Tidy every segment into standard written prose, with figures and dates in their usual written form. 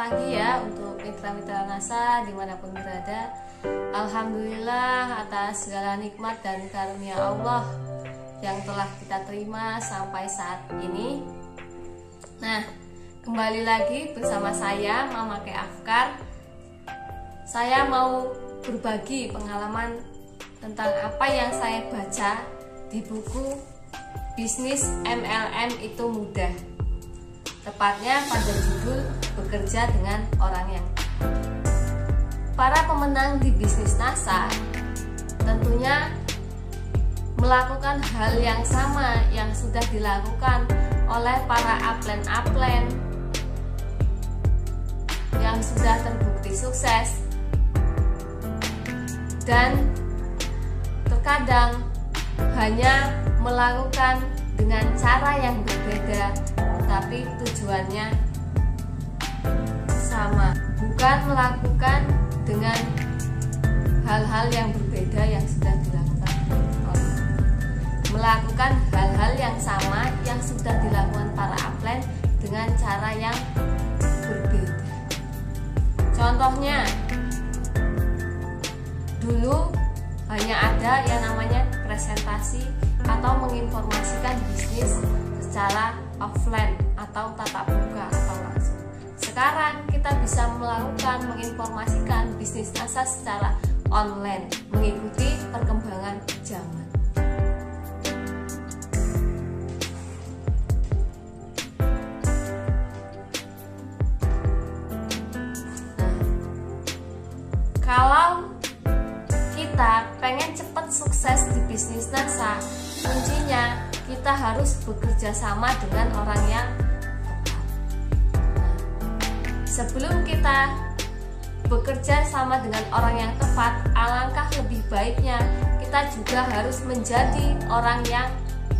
pagi ya untuk mitra-mitra NASA dimanapun berada. Alhamdulillah atas segala nikmat dan karunia Allah yang telah kita terima sampai saat ini. Nah, kembali lagi bersama saya Mama Ke Afkar. Saya mau berbagi pengalaman tentang apa yang saya baca di buku Bisnis MLM Itu Mudah. Tepatnya pada judul Bekerja dengan Orang yang Tepat. Para pemenang di bisnis NASA tentunya melakukan hal yang sama yang sudah dilakukan oleh para upline yang sudah terbukti sukses, dan terkadang hanya melakukan dengan cara yang berbeda, tapi tujuannya sama, bukan melakukan dengan hal-hal yang berbeda yang sudah dilakukan orang. Melakukan hal-hal yang sama yang sudah dilakukan para upline dengan cara yang berbeda. Contohnya, dulu hanya ada yang namanya presentasi atau menginformasikan bisnis secara offline atau tatap muka atau langsung. Sekarang kita bisa melakukan menginformasikan bisnis NASA secara online mengikuti perkembangan zaman. Nah, kalau kita pengen cepat sukses di bisnis NASA, kuncinya kita harus bekerja sama dengan orang yang tepat. Sebelum kita bekerja sama dengan orang yang tepat, alangkah lebih baiknya kita juga harus menjadi orang yang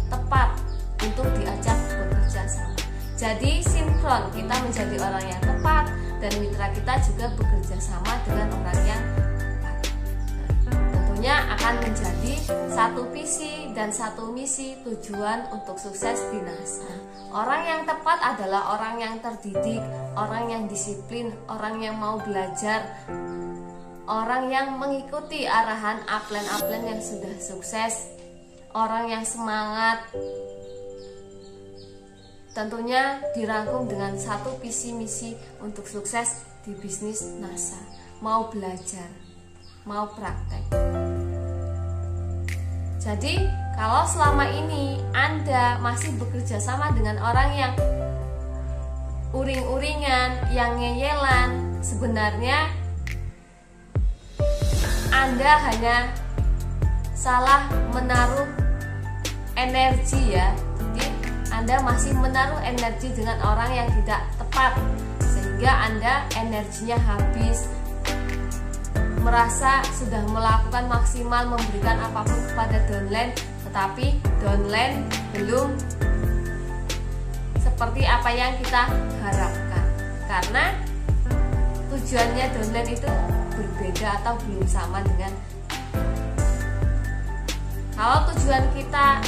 tepat untuk diajak bekerja sama. Jadi sinkron, kita menjadi orang yang tepat dan mitra kita juga bekerja sama dengan orang yang akan menjadi satu visi dan satu misi tujuan untuk sukses di NASA. Orang yang tepat adalah orang yang terdidik, orang yang disiplin, orang yang mau belajar, orang yang mengikuti arahan upline yang sudah sukses, orang yang semangat. Tentunya dirangkum dengan satu visi misi untuk sukses di bisnis NASA. Mau belajar, mau praktek. Jadi, kalau selama ini Anda masih bekerja sama dengan orang yang uring-uringan, yang ngeyelan, sebenarnya Anda hanya salah menaruh energi ya. Jadi, Anda masih menaruh energi dengan orang yang tidak tepat, sehingga Anda energinya habis, merasa sudah melakukan maksimal memberikan apapun kepada downline, tetapi downline belum seperti apa yang kita harapkan, karena tujuannya downline itu berbeda atau belum sama dengan kalau tujuan kita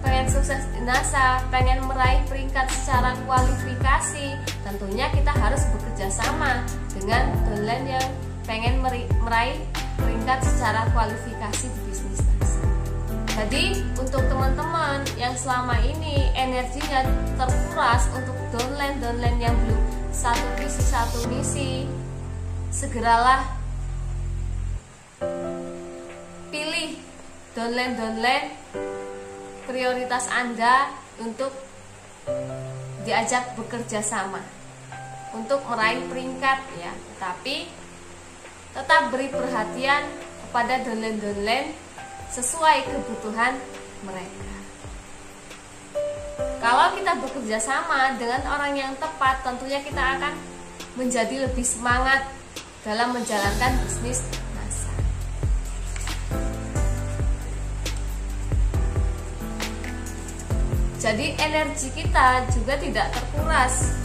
pengen sukses di NASA, pengen meraih peringkat secara kualifikasi, tentunya kita harus bekerja sama dengan downline yang pengen meraih peringkat secara kualifikasi di bisnis NASA. Jadi untuk teman-teman yang selama ini energinya terkuras untuk downline yang belum satu visi satu misi, segeralah pilih downline prioritas Anda untuk diajak bekerja sama untuk meraih peringkat ya, tapi tetap beri perhatian kepada downline sesuai kebutuhan mereka. Kalau kita bekerja sama dengan orang yang tepat, tentunya kita akan menjadi lebih semangat dalam menjalankan bisnis NASA. Jadi energi kita juga tidak terkuras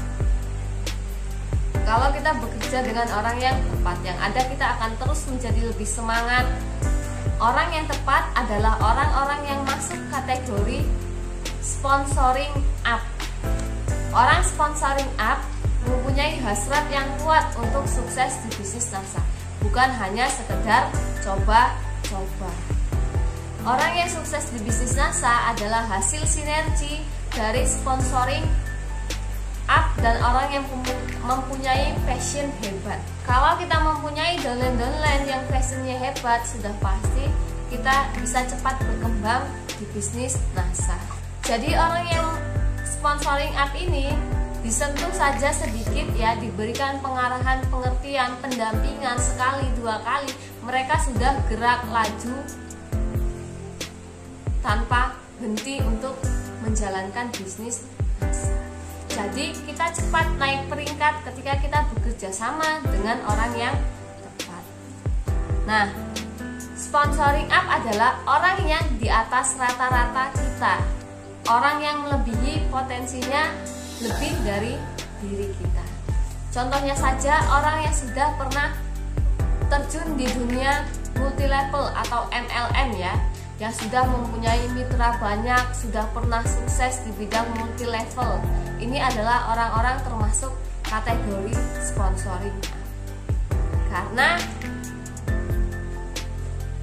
kalau kita bekerja dengan orang yang tepat. Yang ada kita akan terus menjadi lebih semangat. Orang yang tepat adalah orang-orang yang masuk kategori sponsoring up. Orang sponsoring up mempunyai hasrat yang kuat untuk sukses di bisnis NASA, bukan hanya sekedar coba-coba. Orang yang sukses di bisnis NASA adalah hasil sinergi dari sponsoring up dan orang yang mempunyai passion hebat. Kalau kita mempunyai downline yang passionnya hebat, sudah pasti kita bisa cepat berkembang di bisnis NASA. Jadi orang yang sponsoring up ini disentuh saja sedikit ya, diberikan pengarahan, pengertian, pendampingan sekali, 2 kali, mereka sudah gerak laju tanpa henti untuk menjalankan bisnis NASA. Jadi kita cepat naik peringkat ketika kita bekerja sama dengan orang yang tepat. Nah, sponsoring up adalah orang yang di atas rata-rata kita, orang yang melebihi potensinya lebih dari diri kita. Contohnya saja orang yang sudah pernah terjun di dunia multilevel atau MLM ya, yang sudah mempunyai mitra banyak, sudah pernah sukses di bidang multilevel. Ini adalah orang-orang termasuk kategori sponsoring up. Karena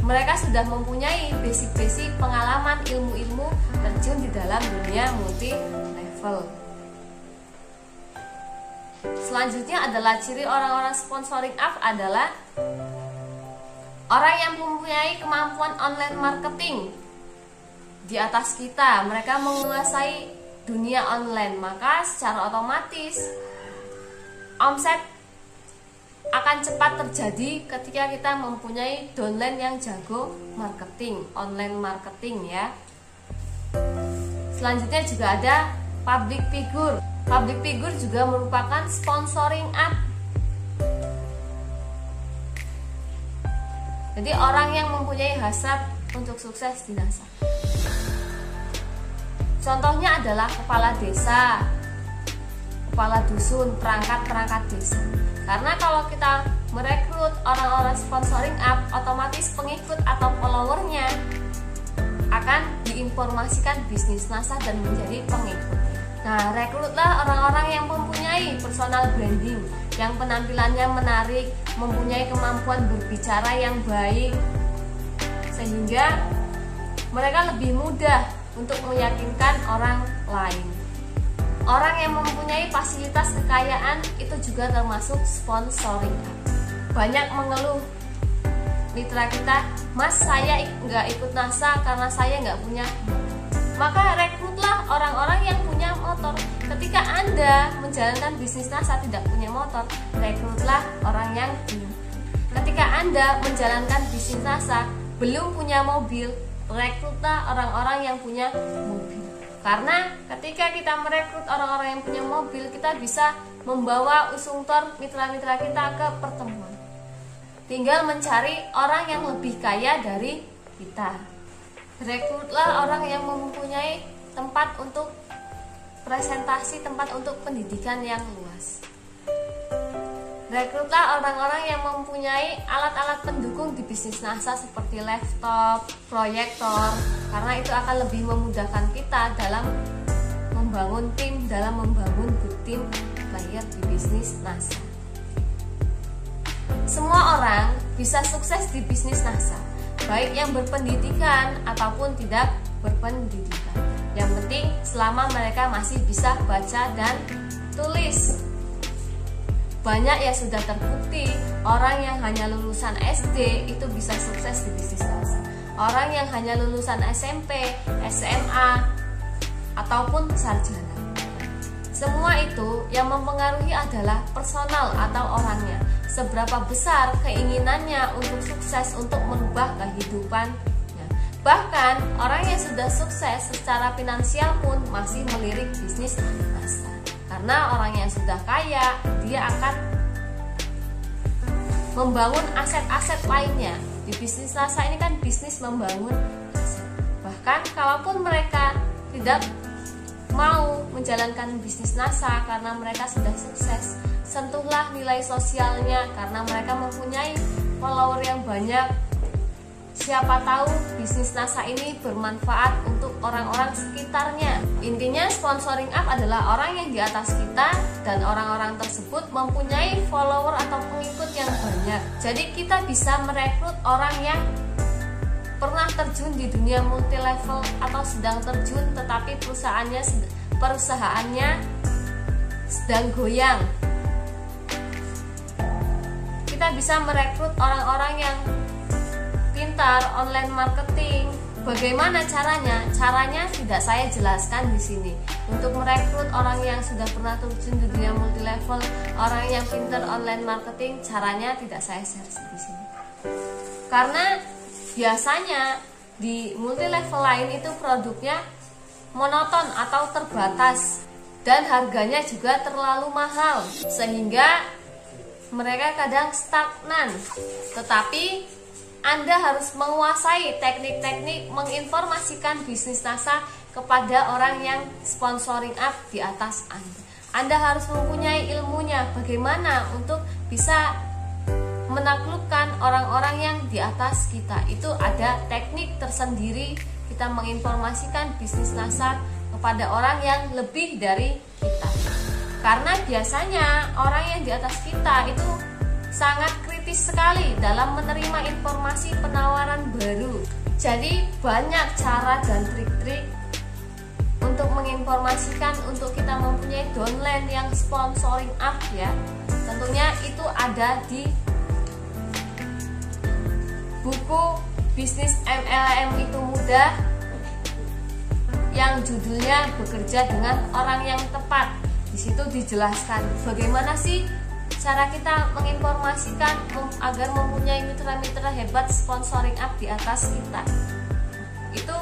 mereka sudah mempunyai basic-basic pengalaman, ilmu-ilmu terjun di dalam dunia multi-level. Selanjutnya adalah ciri orang-orang sponsoring up adalah orang yang mempunyai kemampuan online marketing di atas kita. Mereka menguasai dunia online, maka secara otomatis omset akan cepat terjadi ketika kita mempunyai downline yang jago marketing, online marketing ya. Selanjutnya juga ada public figure. Public figure juga merupakan sponsoring up. Jadi orang yang mempunyai hasrat untuk sukses di NASA. Contohnya adalah kepala desa, kepala dusun, perangkat desa. Karena kalau kita merekrut orang-orang sponsoring up, otomatis pengikut atau followernya akan diinformasikan bisnis NASA dan menjadi pengikutnya. Nah, rekrutlah orang-orang yang mempunyai personal branding, yang penampilannya menarik, mempunyai kemampuan berbicara yang baik, sehingga mereka lebih mudah untuk meyakinkan orang lain. Orang yang mempunyai fasilitas kekayaan itu juga termasuk sponsoring up. Banyak mengeluh mitra kita, "Mas, saya nggak ikut NASA karena saya nggak punya." Maka rekrutlah orang-orang yang punya motor. Ketika Anda menjalankan bisnis NASA tidak punya motor, rekrutlah orang yang punya. Ketika Anda menjalankan bisnis NASA belum punya mobil, rekrutlah orang-orang yang punya mobil. Karena ketika kita merekrut orang-orang yang punya mobil, kita bisa membawa usungtor mitra-mitra kita ke pertemuan. Tinggal mencari orang yang lebih kaya dari kita. Rekrutlah orang yang mempunyai tempat untuk presentasi, tempat untuk pendidikan yang luas. Rekrutlah orang-orang yang mempunyai alat-alat pendukung di bisnis NASA seperti laptop, proyektor, karena itu akan lebih memudahkan kita dalam membangun tim, dalam membangun good team player di bisnis NASA. Semua orang bisa sukses di bisnis NASA, baik yang berpendidikan ataupun tidak berpendidikan. Yang penting selama mereka masih bisa baca dan tulis. Banyak yang sudah terbukti orang yang hanya lulusan SD itu bisa sukses di bisnis NASA. Orang yang hanya lulusan SMP, SMA, ataupun sarjana. Semua itu yang mempengaruhi adalah personal atau orangnya. Seberapa besar keinginannya untuk sukses, untuk merubah kehidupannya. Bahkan orang yang sudah sukses secara finansial pun masih melirik bisnis NASA. Karena orang yang sudah kaya, dia akan membangun aset-aset lainnya. Di bisnis NASA ini kan bisnis membangun aset. Bahkan kalaupun mereka tidak mau menjalankan bisnis NASA karena mereka sudah sukses, sentuhlah nilai sosialnya karena mereka mempunyai follower yang banyak, siapa tahu bisnis NASA ini bermanfaat untuk orang-orang sekitarnya. Intinya sponsoring up adalah orang yang di atas kita dan orang-orang tersebut mempunyai follower atau pengikut yang banyak. Jadi kita bisa merekrut orang yang pernah terjun di dunia multi level atau sedang terjun tetapi perusahaannya sedang goyang. Kita bisa merekrut orang-orang yang pintar online marketing. Bagaimana caranya? Caranya tidak saya jelaskan di sini. Untuk merekrut orang yang sudah pernah terjun di dunia multi level, orang yang pintar online marketing, caranya tidak saya share di sini. Karena biasanya di multi level lain itu produknya monoton atau terbatas dan harganya juga terlalu mahal sehingga mereka kadang stagnan. Tetapi Anda harus menguasai teknik-teknik menginformasikan bisnis NASA kepada orang yang sponsoring up di atas Anda. Anda harus mempunyai ilmunya bagaimana untuk bisa menaklukkan orang-orang yang di atas kita. Itu ada teknik tersendiri kita menginformasikan bisnis NASA kepada orang yang lebih dari kita. Karena biasanya orang yang di atas kita itu sangat kritis sekali dalam menerima informasi penawaran baru. Jadi banyak cara dan trik-trik untuk menginformasikan untuk kita mempunyai downline yang sponsoring up ya. Tentunya itu ada di buku Bisnis MLM itu Mudah yang judulnya Bekerja dengan Orang yang Tepat. Di situ dijelaskan bagaimana sih cara kita menginformasikan agar mempunyai mitra-mitra hebat sponsoring up di atas kita. Itu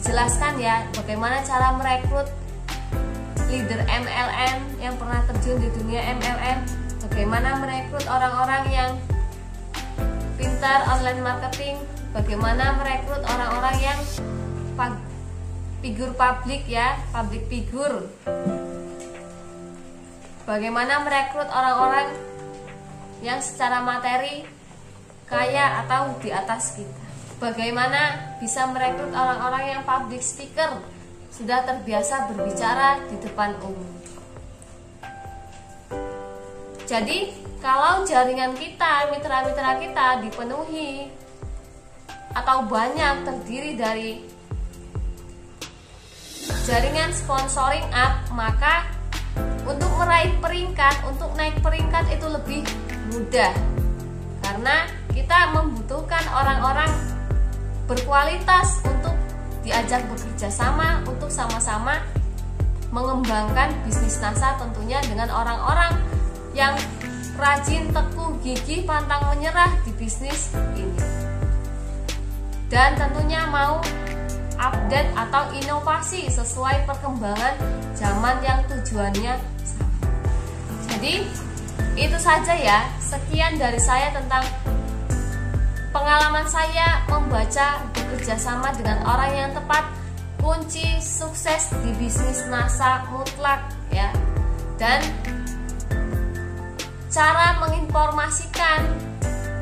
dijelaskan ya, bagaimana cara merekrut leader MLM yang pernah terjun di dunia MLM, bagaimana merekrut orang-orang yang pintar online marketing, bagaimana merekrut orang-orang yang figur publik ya, public figure, bagaimana merekrut orang-orang yang secara materi kaya atau di atas kita, bagaimana bisa merekrut orang-orang yang public speaker, sudah terbiasa berbicara di depan umum. Jadi kalau jaringan kita, mitra-mitra kita dipenuhi atau banyak terdiri dari jaringan sponsoring up, maka untuk meraih peringkat, untuk naik peringkat itu lebih mudah. Karena kita membutuhkan orang-orang berkualitas untuk diajak bekerja sama, untuk sama-sama mengembangkan bisnis NASA tentunya dengan orang-orang yang rajin, teguh, gigih, pantang menyerah di bisnis ini. Dan tentunya mau update atau inovasi sesuai perkembangan zaman yang tujuannya sama. Jadi itu saja ya, sekian dari saya tentang pengalaman saya membaca Bekerja Sama dengan Orang yang Tepat, kunci sukses di bisnis NASA mutlak ya. Dan cara menginformasikan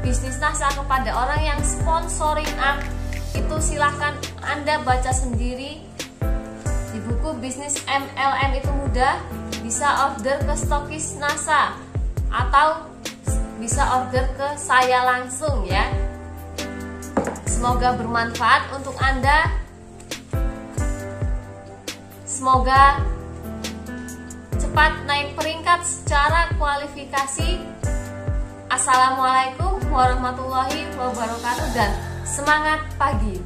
bisnis NASA kepada orang yang sponsoring up itu silahkan Anda baca sendiri di buku Bisnis MLM itu Mudah. Bisa order ke stokis NASA atau bisa order ke saya langsung ya. Semoga bermanfaat untuk Anda. Semoga cepat naik peringkat secara kualifikasi. Assalamualaikum warahmatullahi wabarakatuh dan semangat pagi.